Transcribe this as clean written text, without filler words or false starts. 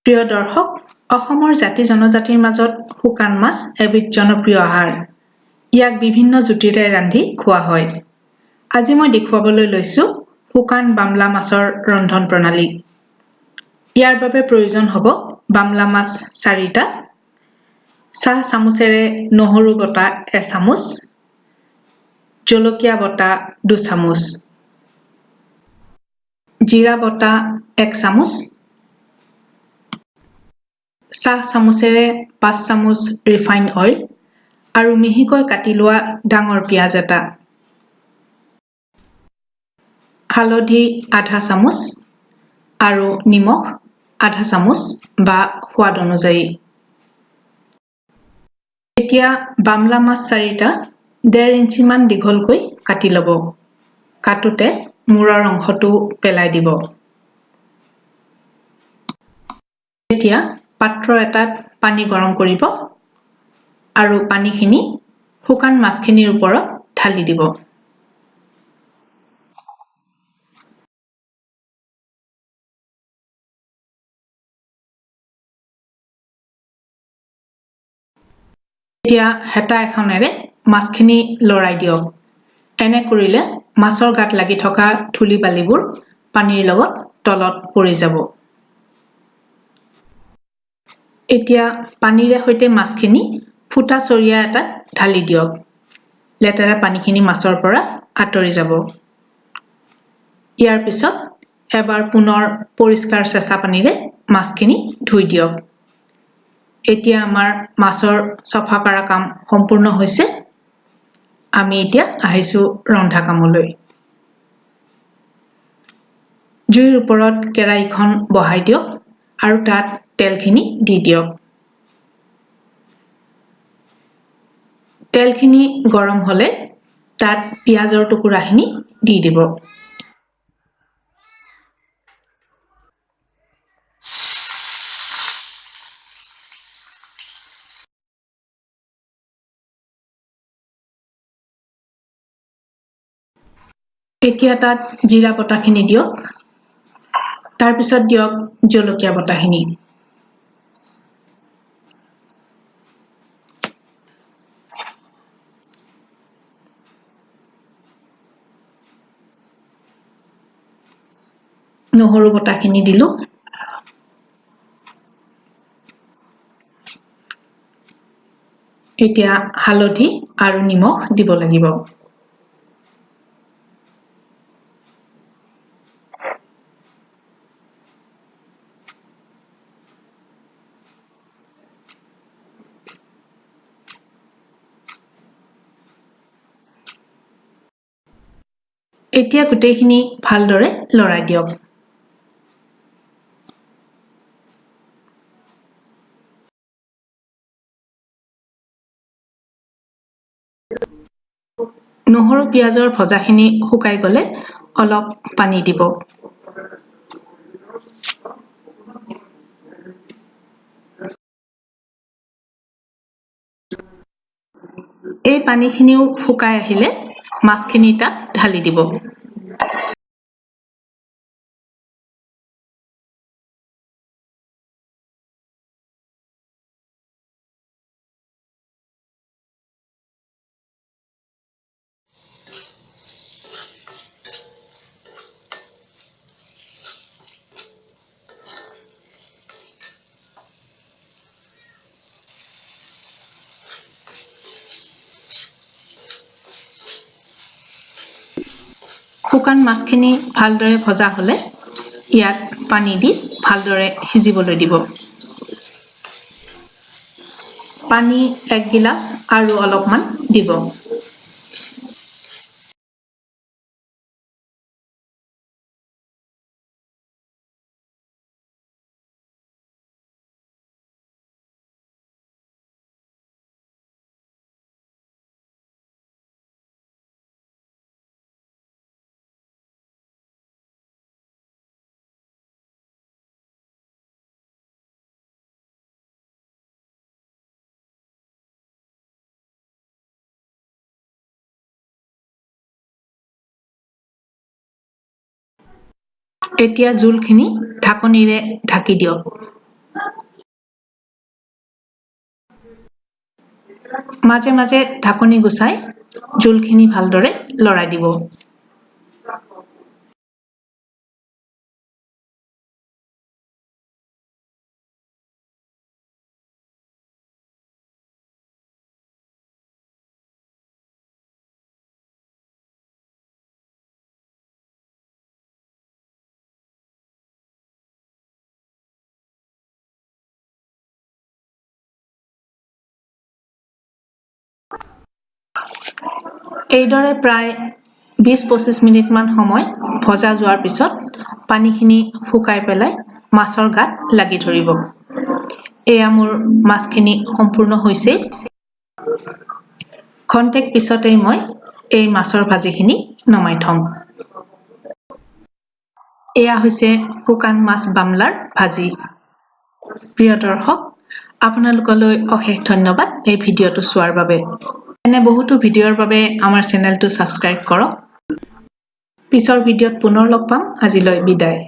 প্ৰিয় দৰ্শক, অসমৰ জাতি জনজাতিৰ মাজত শুকান মাছ এবিধ জনপ্ৰিয় আহাৰ। ইয়াক বিভিন্ন জুতিৰে ৰান্ধি খোৱা হয়। আজি মই দেখুৱাবলৈ লৈছোঁ শুকান বামলা মাছৰ ৰন্ধন প্ৰণালী। ইয়াৰ বাবে প্ৰয়োজন হ'ব বামলা মাছ 4টা, চাহ চামুচেৰে নহৰু বটা 1 চামুচ, জলকীয়া বটা 2 চামুচ, জিৰা বটা 1 চামুচ, চাহ চামুচেৰে 5 চামুচ ৰিফাইন অইল আৰু মিহিকৈ কাটি লোৱা ডাঙৰ পিঁয়াজ এটা, হালধি আধা চামুচ আৰু নিমখ আধা চামুচ বা সোৱাদ অনুযায়ী। এতিয়া বামলা মাছ 4টা 1.5 ইঞ্চিমান দীঘলকৈ কাটি ল'ব। কাটোতে মূৰৰ অংশটো পেলাই দিব। এতিয়া পাত্ৰ এটাত পানী গৰম কৰিব আৰু পানীখিনি শুকান মাছখিনিৰ ওপৰত ঢালি দিব। এতিয়া হেতা এখনেৰে মাছখিনি লৰাই দিয়ক। এনে কৰিলে মাছৰ গাত লাগি থকা ধূলি বালিবোৰ পানীৰ লগত তলত পৰি যাব। এতিয়া পানীৰে সৈতে মাছখিনি ফুটা চৰিয়া এটাত ঢালি দিয়ক। লেতেৰা পানীখিনি মাছৰ পৰা আঁতৰি যাব। ইয়াৰ পিছত এবাৰ পুনৰ পৰিষ্কাৰ চেঁচা পানীৰে মাছখিনি ধুই দিয়ক। এতিয়া আমাৰ মাছৰ চফা কৰা কাম সম্পূৰ্ণ হৈছে। আমি এতিয়া আহিছোঁ ৰন্ধা কামলৈ। জুইৰ ওপৰত কেৰাহীখন বহাই দিয়ক আৰু তাত তেলখিনি দি দিয়ক। তেলখিনি গৰম হ'লে তাত পিঁয়াজৰ টুকুৰাখিনি দি দিব। এতিয়া তাত জিৰা বটাখিনি দিয়ক। তাৰপিছত দিয়ক জলকীয়া বটাখিনি। নহৰু বটাখিনি দিলোঁ। এতিয়া হালধি আৰু নিমখ দিব লাগিব। এতিয়া গোটেইখিনি ভালদৰে লৰাই দিয়ক। নহৰু পিঁয়াজৰ ভজাখিনি শুকাই গ'লে অলপ পানী দিব। এই পানীখিনিও শুকাই আহিলে মাছখিনি তাত ঢালি দিব। শুকান মাছখিনি ভালদৰে ভজা হ'লে ইয়াত পানী দি ভালদৰে সিজিবলৈ দিব। পানী 1 গিলাচ আৰু অলপমান দিব। এতিয়া জোলখিনি ঢাকনিৰে ঢাকি দিয়ক। মাজে মাজে ঢাকনি গুচাই জোলখিনি ভালদৰে লৰাই দিব। এইদৰে প্ৰায় 20-25 মিনিটমান সময় ভজা যোৱাৰ পিছত পানীখিনি শুকাই পেলাই মাছৰ গাত লাগি ধৰিব। এয়া মোৰ মাছখিনি সম্পূৰ্ণ হৈছে। খন্তেক পিছতেই মই এই মাছৰ ভাজিখিনি নমাই থ'ম। এয়া হৈছে শুকান মাছ বামলাৰ ভাজি। প্ৰিয় দৰ্শক, আপোনালোকলৈ অশেষ ধন্যবাদ এই ভিডিঅ'টো চোৱাৰ বাবে। এনে বহুতো ভিডিঅ'ৰ বাবে আমাৰ চেনেলটো ছাবস্ক্ৰাইব কৰক। পিছৰ ভিডিঅ'ত পুনৰ লগ পাম। আজিলৈ বিদায়।